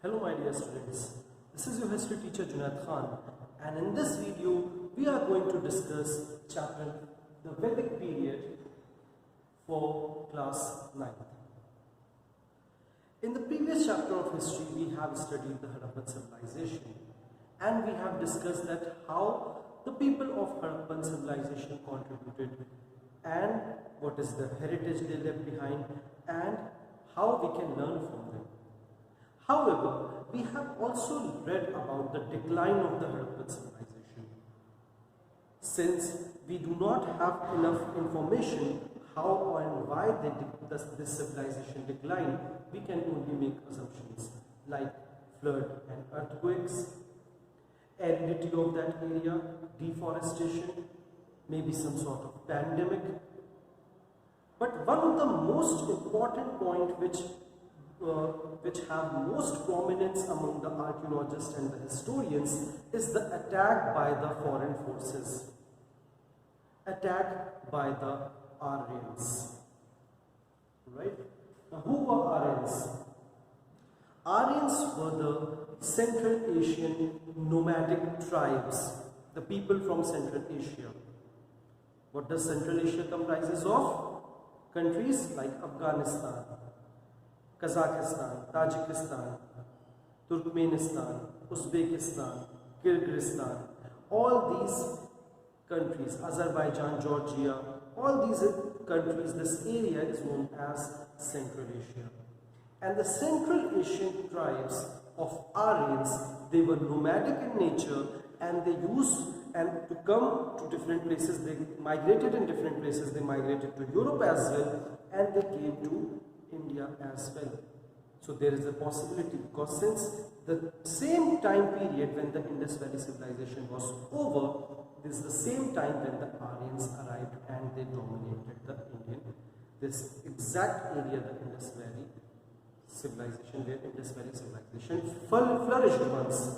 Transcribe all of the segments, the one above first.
Hello my dear students, this is your history teacher Junaid and in this video we are going to discuss chapter the Vedic period for class 9th. In the previous chapter of history we have studied the Harappan civilization and we have discussed that how the people of Harappan civilization contributed and what is the heritage they left behind and how we can learn from them. However, we have also read about the decline of the Harappan civilization. Since we do not have enough information how and why this civilization declined, we can only make assumptions like flood and earthquakes, aridity of that area, deforestation, maybe some sort of pandemic. But one of the most important points which have most prominence among the archaeologists and the historians is the attack by the foreign forces, attack by the Aryans. Right? Now, who were Aryans? Aryans were the Central Asian nomadic tribes, the people from Central Asia. What does Central Asia comprises of? Countries like Afghanistan, Kazakhstan, Tajikistan, Turkmenistan, Uzbekistan, Kyrgyzstan, all these countries, Azerbaijan, Georgia, all these countries, this area is known as Central Asia. And the Central Asian tribes of Aryans, they were nomadic in nature and they used to come to different places. They migrated in different places. They migrated to Europe as well and they came to India as well. So there is a possibility, because since the same time period when the Indus Valley civilization was over, this is the same time when the Aryans arrived and they dominated the this exact area, the Indus Valley civilization, where Indus Valley civilization flourished once.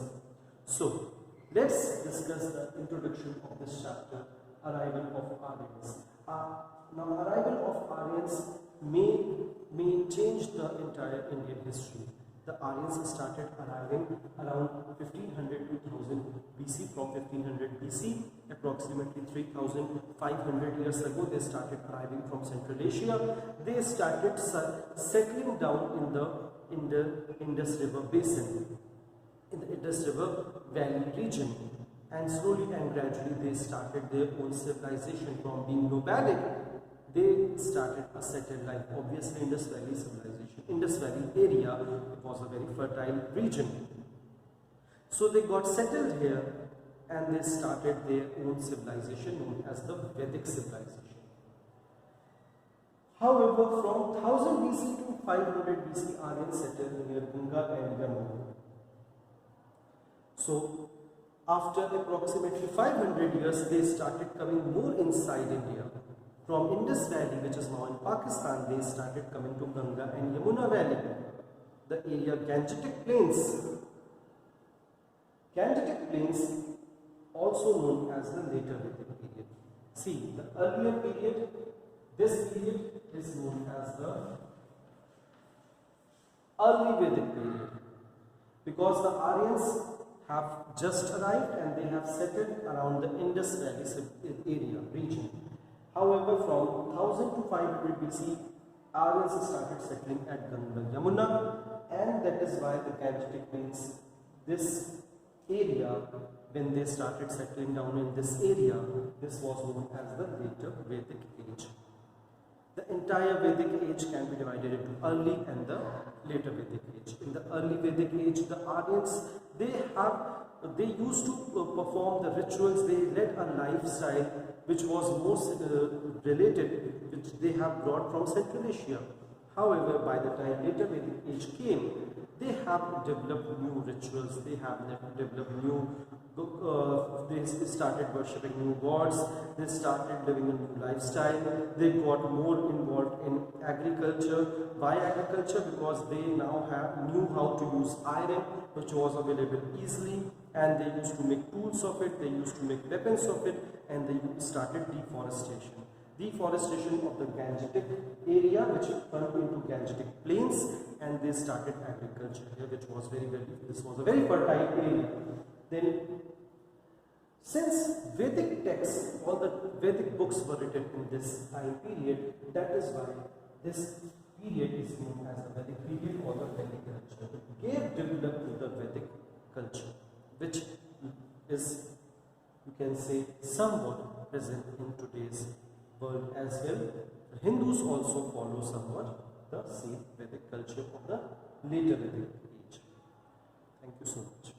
So let's discuss the introduction of this chapter, arrival of Aryans. Now arrival of Aryans may change the entire Indian history. The Aryans started arriving around 1500 to 1000 BC. From 1500 BC, approximately 3500 years ago, they started arriving from Central Asia. They started settling down in the Indus River basin, in the Indus River Valley region, and slowly and gradually they started their own civilization. From being nomadic, they started a settled life. Obviously, Indus Valley civilization, Indus Valley area was a very fertile region. So they got settled here and they started their own civilization known as the Vedic civilization. However, from 1000 BC to 500 BC, Aryans settled near Ganga and Yamuna. So after approximately 500 years, they started coming more inside India. From Indus Valley, which is now in Pakistan, they started coming to Ganga and Yamuna Valley, the area Gangetic Plains. Gangetic Plains, also known as the later Vedic period. See, the earlier period, this period is known as the early Vedic period, because the Aryans have just arrived and they have settled around the Indus Valley area, region. However, from 1000 to 500 BC, Aryans started settling at Ganga Yamuna, and that is why the Gangetic Plains, this area, when they started settling down in this area, this was known as the later Vedic age. The entire Vedic age can be divided into early and the later Vedic age. In the early Vedic age, the Aryans, they used to perform the rituals. They led a lifestyle which was most related, which they have brought from Central Asia. However, by the time later Vedic age came, they have developed new rituals. They have developed new. They started worshipping new gods. They started living a new lifestyle. They got more involved in agriculture. Why agriculture? Because they now knew how to use iron, which was available easily, and they used to make tools of it. They used to make weapons of it, and they started deforestation. deforestation of the Gangetic area, which turned into Gangetic plains, and they started agriculture here, which was this was a very fertile area. Then, since Vedic texts, all the Vedic books were written in this time period, that is why this period is known as the Vedic period or the Vedic culture. It gave development to the Vedic culture, which is, you can say, somewhat present in today's world as well. The Hindus also follow somewhat the same Vedic culture of the later Vedic age. Thank you so much.